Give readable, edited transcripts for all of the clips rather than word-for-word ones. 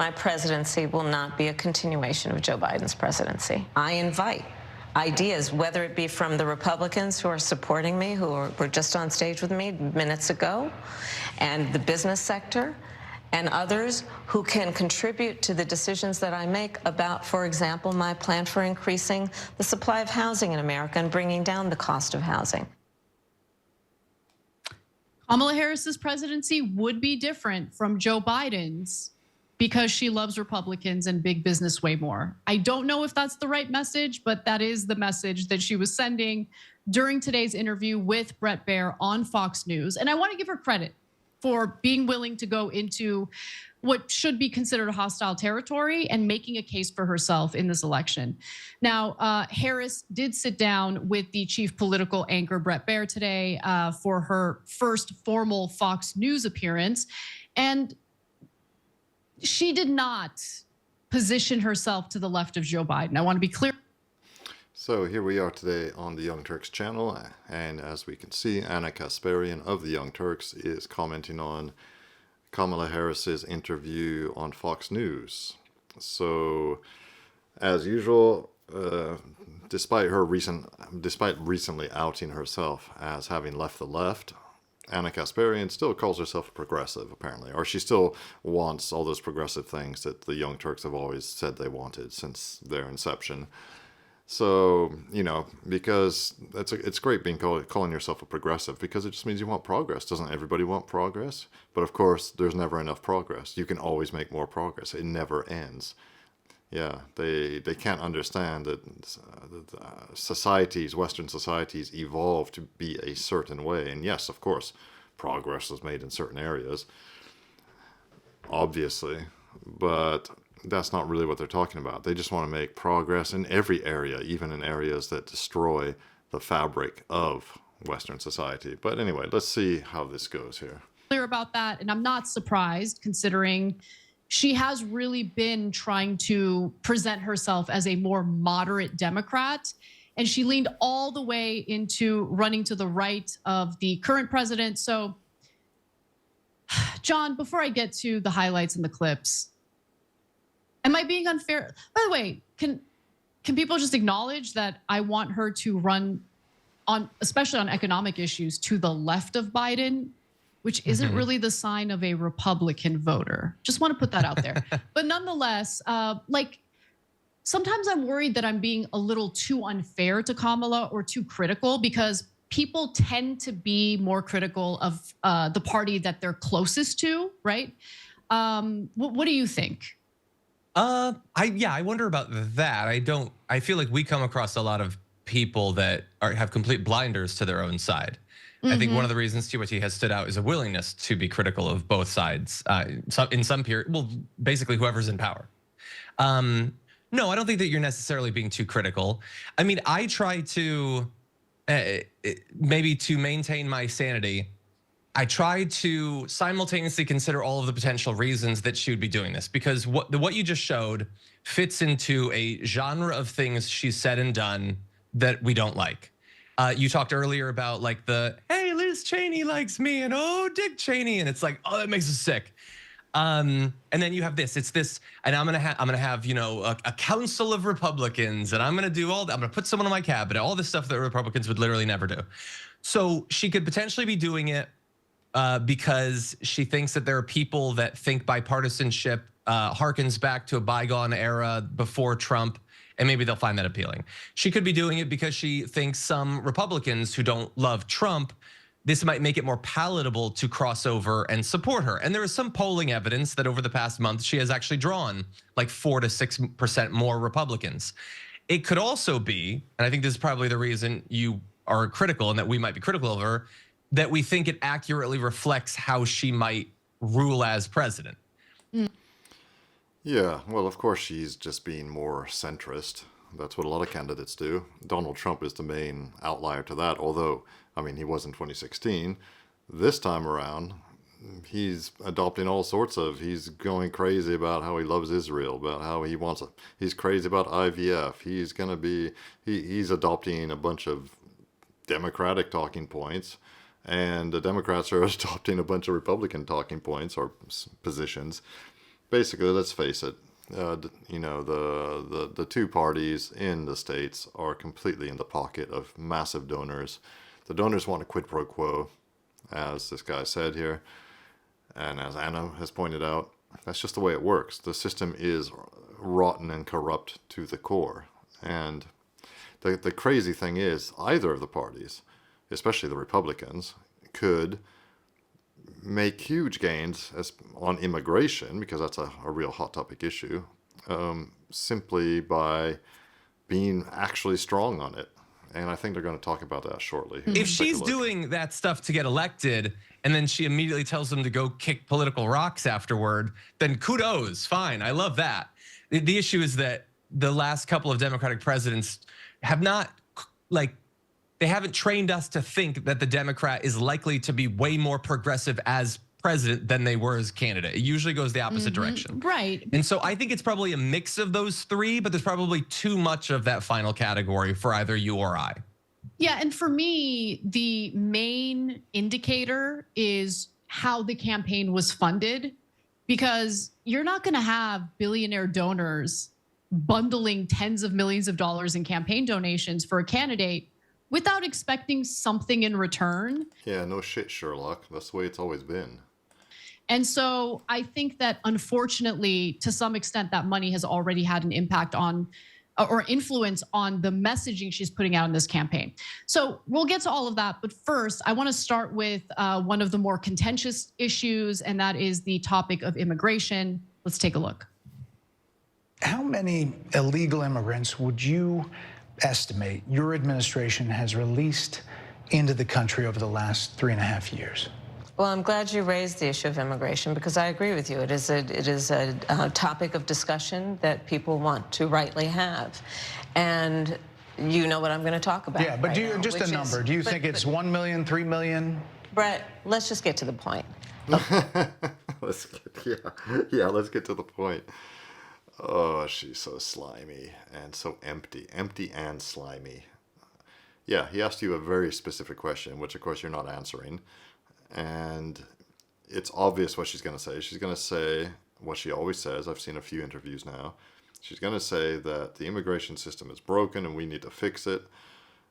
My presidency will not be a continuation of Joe Biden's presidency. I invite ideas, whether it be from the Republicans who are supporting me, were just on stage with me minutes ago, and the business sector, and others who can contribute to the decisions that I make about, for example, my plan for increasing the supply of housing in America and bringing down the cost of housing. Kamala Harris's presidency would be different from Joe Biden's because she loves Republicans and big business way more. I don't know if that's the right message, but that is the message that she was sending during today's interview with Bret Baier on Fox News. And I want to give her credit for being willing to go into what should be considered a hostile territory and making a case for herself in this election. Now, Harris did sit down with the chief political anchor, Bret Baier, today for her first formal Fox News appearance. And she did not position herself to the left of Joe Biden. I want to be clear. So here we are today on the Young Turks channel, and as we can see, Anna Kasparian of the Young Turks is commenting on Kamala Harris's interview on Fox News. So, as usual, despite recently outing herself as having left the left, Anna Kasparian still calls herself a progressive, apparently, or she still wants all those progressive things that the Young Turks have always said they wanted since their inception. So, you know, because it's great being calling yourself a progressive, because it just means you want progress. Doesn't everybody want progress? But of course, there's never enough progress. You can always make more progress. It never ends. Yeah, they can't understand that societies, Western societies, evolve to be a certain way. And yes, of course, progress is made in certain areas, obviously, but that's not really what they're talking about. They just want to make progress in every area, even in areas that destroy the fabric of Western society. But anyway, let's see how this goes here. Clear about that, and I'm not surprised considering she has really been trying to present herself as a more moderate Democrat, and she leaned all the way into running to the right of the current president. So, John, before I get to the highlights and the clips, am I being unfair? By the way, can people just acknowledge that I want her to run on, especially on economic issues, to the left of Biden, which isn't really the sign of a Republican voter. Just want to put that out there. But nonetheless, like sometimes I'm worried that I'm being a little too unfair to Kamala or too critical, because people tend to be more critical of the party that they're closest to, right? What do you think? I wonder about that. I feel like we come across a lot of people that have complete blinders to their own side. I think one of the reasons TYT has stood out is a willingness to be critical of both sides in some period. Well, basically whoever's in power. No, I don't think that you're necessarily being too critical. I mean, I try to, maybe to maintain my sanity, I try to simultaneously consider all of the potential reasons that she would be doing this, because what you just showed fits into a genre of things she's said and done that we don't like. You talked earlier about like hey, Liz Cheney likes me, and oh, Dick Cheney, and it's like, oh, that makes us sick. And then you have this, it's this, and I'm gonna have you know a council of Republicans, and I'm gonna do all that. I'm gonna put someone on my cabinet, all this stuff that Republicans would literally never do. So she could potentially be doing it because she thinks that there are people that think bipartisanship harkens back to a bygone era before Trump, and maybe they'll find that appealing. She could be doing it because she thinks some Republicans who don't love Trump, this might make it more palatable to cross over and support her. And there is some polling evidence that over the past month, she has actually drawn like 4 to 6% more Republicans. It could also be, and I think this is probably the reason you are critical and that we might be critical of her, that we think it accurately reflects how she might rule as president. Yeah, well, of course she's just being more centrist. That's what a lot of candidates do. Donald Trump is the main outlier to that, although, I mean, he was in 2016. This time around, he's adopting all sorts of, he's going crazy about how he loves Israel, about how he's crazy about IVF. He's adopting a bunch of Democratic talking points, and the Democrats are adopting a bunch of Republican talking points or positions. basically, let's face it, you know, the two parties in the States are completely in the pocket of massive donors. The donors want a quid pro quo, as this guy said here, and as Anna has pointed out, that's just the way it works. The system is rotten and corrupt to the core. And the crazy thing is, either of the parties, especially the Republicans, could make huge gains on immigration, because that's a real hot topic issue, simply by being actually strong on it. And I think they're going to talk about that shortly. If she's doing that stuff to get elected, and then she immediately tells them to go kick political rocks afterward, then kudos, fine, I love that. The issue is that the last couple of Democratic presidents have not, like, they haven't trained us to think that the Democrat is likely to be way more progressive as president than they were as candidate. It usually goes the opposite direction. Right. And so I think it's probably a mix of those three, but there's probably too much of that final category for either you or I. Yeah, and for me, the main indicator is how the campaign was funded, because you're not going to have billionaire donors bundling tens of millions of dollars in campaign donations for a candidate without expecting something in return. Yeah, no shit, Sherlock. That's the way it's always been. And so I think that, unfortunately, to some extent, that money has already had an impact on or influence on the messaging she's putting out in this campaign. So we'll get to all of that. But first, I want to start with one of the more contentious issues, and that is the topic of immigration. Let's take a look. How many illegal immigrants would you estimate your administration has released into the country over the last 3.5 years? Well, I'm glad you raised the issue of immigration, because I agree with you. It is a topic of discussion that people want to rightly have. And you know what I'm going to talk about. Yeah, but right do you, now, just a number, do you think it's 1 million, 3 million? Brett, let's just get to the point. Let's get to the point. Oh, she's so slimy and so empty and slimy. Yeah, he asked you a very specific question, which of course you're not answering. And it's obvious what she's going to say. She's going to say what she always says. I've seen a few interviews now. She's going to say that the immigration system is broken and we need to fix it.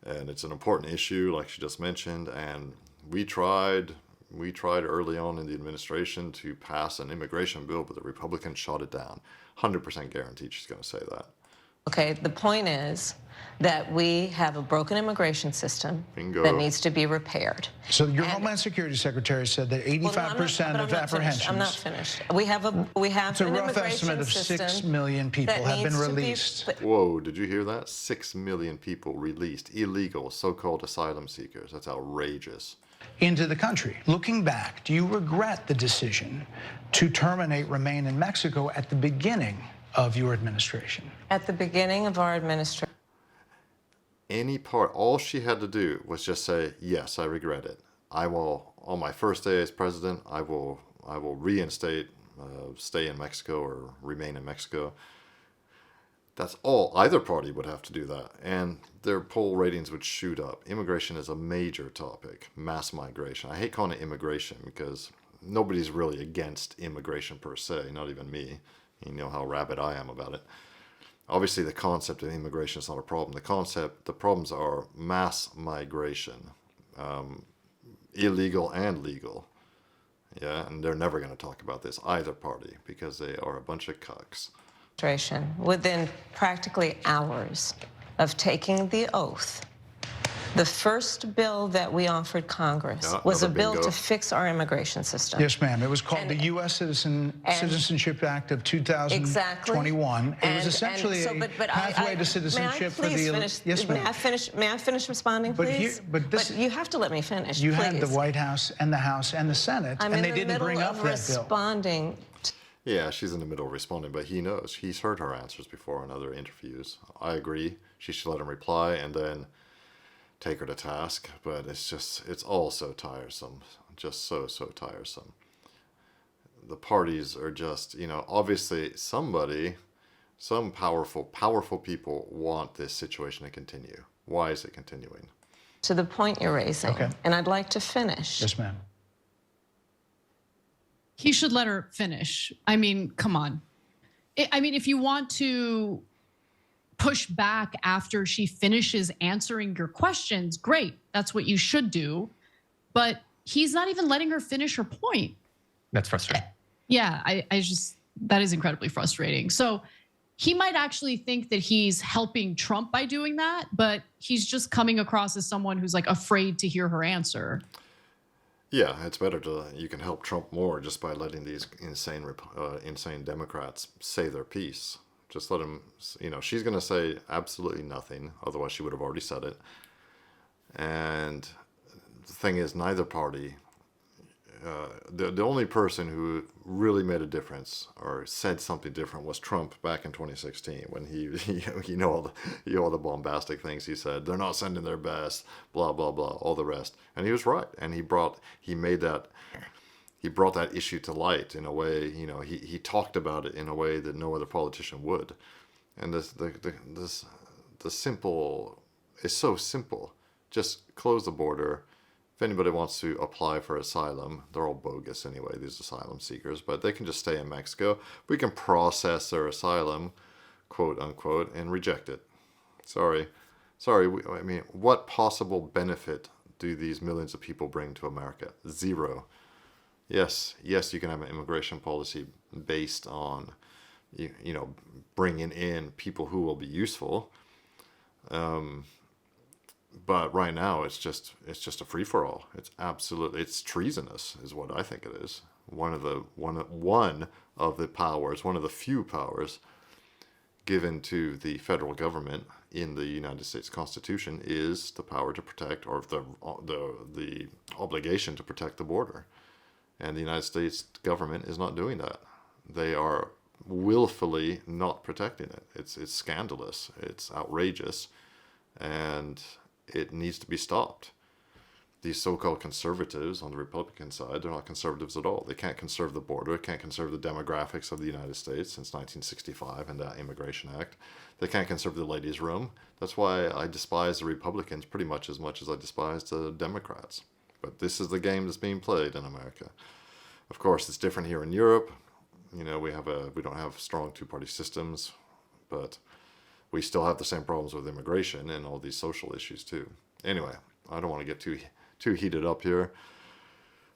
And it's an important issue, like she just mentioned. And we tried early on in the administration to pass an immigration bill, but the Republicans shot it down. 100% guaranteed she's going to say that. Okay, the point is that we have a broken immigration system Bingo. that needs to be repaired. So your Homeland Security Secretary said that 85% of apprehensions. I'm not finished. We have It's a an rough immigration estimate of system 6 million people that have been needs to be- released. Whoa, did you hear that? 6 million people released, illegal, so-called asylum seekers. That's outrageous. Into the country. Looking back, do you regret the decision to terminate Remain in Mexico at the beginning of your administration? At the beginning of our administration. All she had to do was just say, yes, I regret it. I will, on my first day as president, I will reinstate, stay in Mexico or remain in Mexico. That's all. Either party would have to do that, and their poll ratings would shoot up. Immigration is a major topic, mass migration. I hate calling it immigration because nobody's really against immigration per se, not even me. You know how rabid I am about it. Obviously, the concept of immigration is not a problem. The problems are mass migration, illegal and legal. Yeah, and they're never going to talk about this, either party, because they are a bunch of cucks. Within practically hours of taking the oath, the first bill that we offered Congress was a bill to fix our immigration system. Yes, ma'am. It was called the U.S. Citizenship Act of 2021. Exactly. It was essentially a pathway to citizenship for the... Yes, ma'am. May I finish responding, please? But you have to let me finish, You please. had the White House and the House and the Senate, and they didn't bring up that bill. Responding. Yeah, she's in the middle of responding, but he knows. He's heard her answers before in other interviews. I agree. She should let him reply and then take her to task, but it's all so tiresome. Just so tiresome. The parties are just, obviously some powerful people want this situation to continue. Why is it continuing? To the point you're raising, Okay. and I'd like to finish. Yes, ma'am. He should let her finish. I mean, come on. I mean, if you want to push back after she finishes answering your questions, great. That's what you should do. But he's not even letting her finish her point. That's frustrating. Yeah, I just, that is incredibly frustrating. So he might actually think that he's helping Trump by doing that, but he's just coming across as someone who's like afraid to hear her answer. Yeah, it's better you can help Trump more just by letting these insane Democrats say their piece. Just let him, she's going to say absolutely nothing. Otherwise, she would have already said it. And the thing is, neither party, the only person who really made a difference or said something different was Trump back in 2016 when all the bombastic things he said. They're not sending their best, blah blah blah, all the rest, and he was right. And he brought that issue to light in a way. He talked about it in a way that no other politician would. And the simple is so simple. Just close the border. If anybody wants to apply for asylum, they're all bogus anyway, these asylum seekers, but they can just stay in Mexico. We can process their asylum, quote unquote, and reject it. Sorry. I mean, what possible benefit do these millions of people bring to America? Zero. Yes, you can have an immigration policy based on, bringing in people who will be useful. But right now, it's just a free for all. It's treasonous, is what I think it is. One of the powers, one of the few powers given to the federal government in the United States Constitution is the power to protect, or the obligation to protect the border. And the United States government is not doing that. They are willfully not protecting it. It's scandalous. It's outrageous, and it needs to be stopped. These so-called conservatives on the Republican side, they're not conservatives at all. They can't conserve the border, can't conserve the demographics of the United States since 1965 and that Immigration Act. They can't conserve the ladies' room. That's why I despise the Republicans pretty much as I despise the Democrats. But this is the game that's being played in America. Of course, it's different here in Europe. We don't have strong two-party systems, but we still have the same problems with immigration and all these social issues too. Anyway, I don't want to get too heated up here.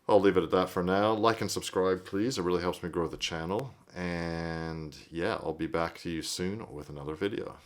I'll leave it at that for now. Like and subscribe, please. It really helps me grow the channel. And yeah, I'll be back to you soon with another video.